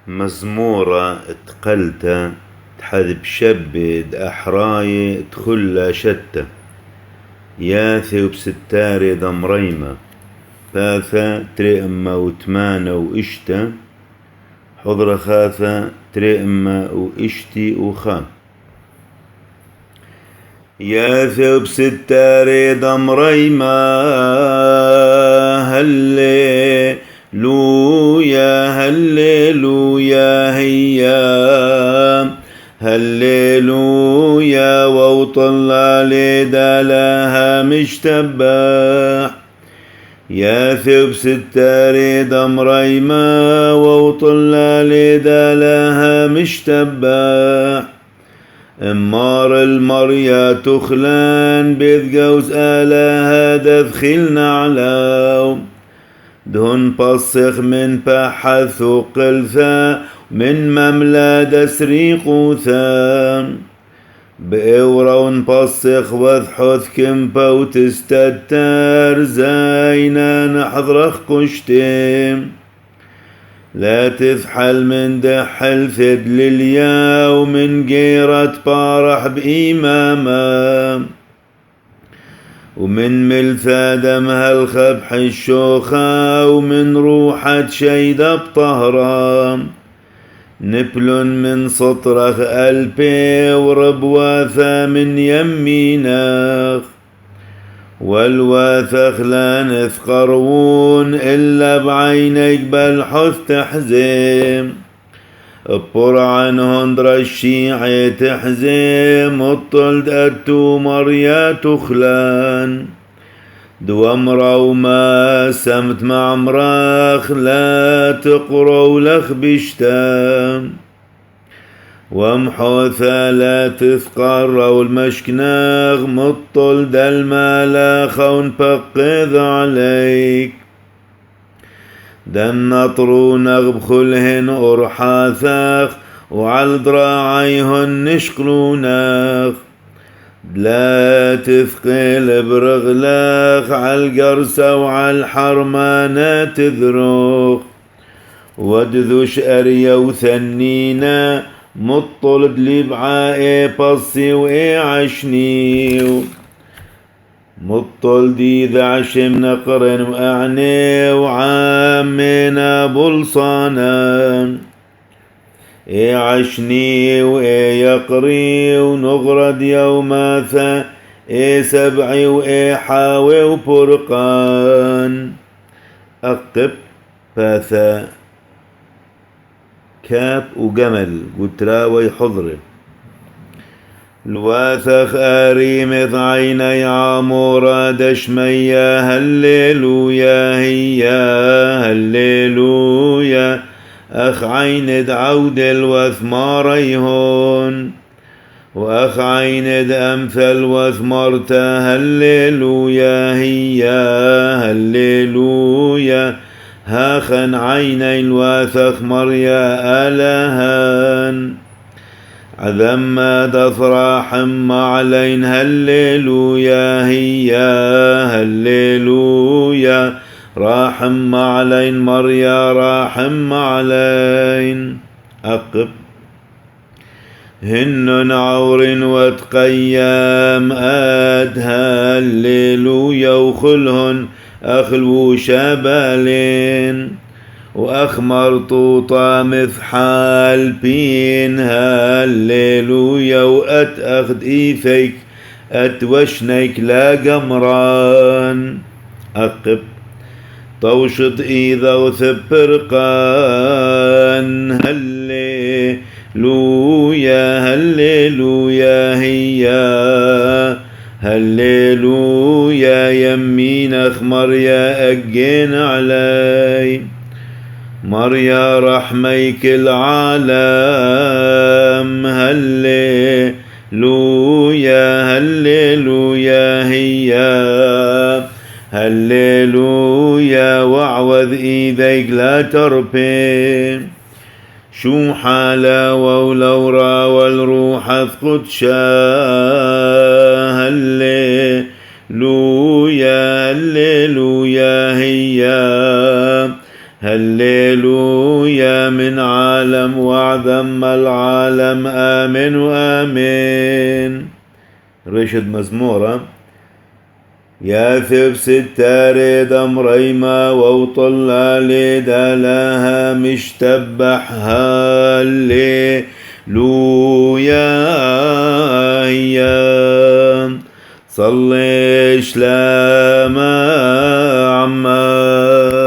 مزمورة اتقلت تحذب شبد أحراي تخلى شتى ياثي وبستاري ضمريمة ثاثة ترئمة وتمانة وإشتى حضر خاثة ترئمة وإشتي وخا ياثي وبستاري ضمريمة هلي لويا هللويا هيا هللويا وطلع لدلها مشتبح يا ثوب ستاري دمريما وطلع لدلها مشتبح امار المريا تخلان بيذ جوز آلها دخلنا على دهن بصخ من بحث وقلثا من مملا دسريق ثام بأورون بصخ وذحث كمبا وتستتر زينا نحضرخ قشتم لا تفحل من دحل ثد لليا ومن جيرة بارح بإمامام ومن ملثى دمها الخبح الشوخة ومن روحة شيدة بطهرام نبل من سطرخ ألبي وربواثة من يميناخ والواثخ لا نثقرون إلا بعينيك بالحث تحزم ابر عنهن درشيعي تحزم الطلد أتو مريا تخلان دوامرا وما سمت مع مراخ لا تقروا لخ بشتام ومحوثا لا تثقر المشكناغ مطل المالاخ ونبقذ عليك دن نطرونغ بخلهن أرحاثاخ وعلى ذراعيهن نشقلوناخ لا تثقل برغلاخ عالقرسة وعالحرمانة تذروخ ودذوش أريا وثنينا مطلد لبعائي بصي وإي عشنيو مطل دي ذعش منقرن وأعني وعامنا بلصانا إي عشني وإي يقري ونغرد يوماثا إي سبعي وإي حاوي وبرقان أقب فاثا كاب وجمل وتراوي حضر الواثخ آريمث عيني عامورة دشميا هللويا هيا هللويا أخ عيند عود الوثماريهون وأخ عيند أمثل وثمرتا هللويا هيا هللويا هاخن عيني الواثخ مريا آلهان عذم دفراح معلين هللويا هيا هللويا راحم معلين مريا راحم معلين أقب هن عور وتقيام آد هللويا وخلهن أخلو شبالين وأخمر طوطا مثحال بين هالليلويا وأتأخذ إيفيك أتوشنيك لا قمران أقب طوشط إذا وثبرقان هالليلويا هالليلويا هيا هالليلويا يمين أخمر يا أجين علي مريا رحميك العالم هللويا هللويا هيا هللويا واعوذ إيديك لا تربي شو حالا ولورا والروح القدشا هللويا هللويا هيا هللويا من عالم العالم آمين وآمين. رشد مزمورة يا ثب ستاري دم ريما وطلع ليدا لها مشتبح هاللي لويا صلي شلاما عما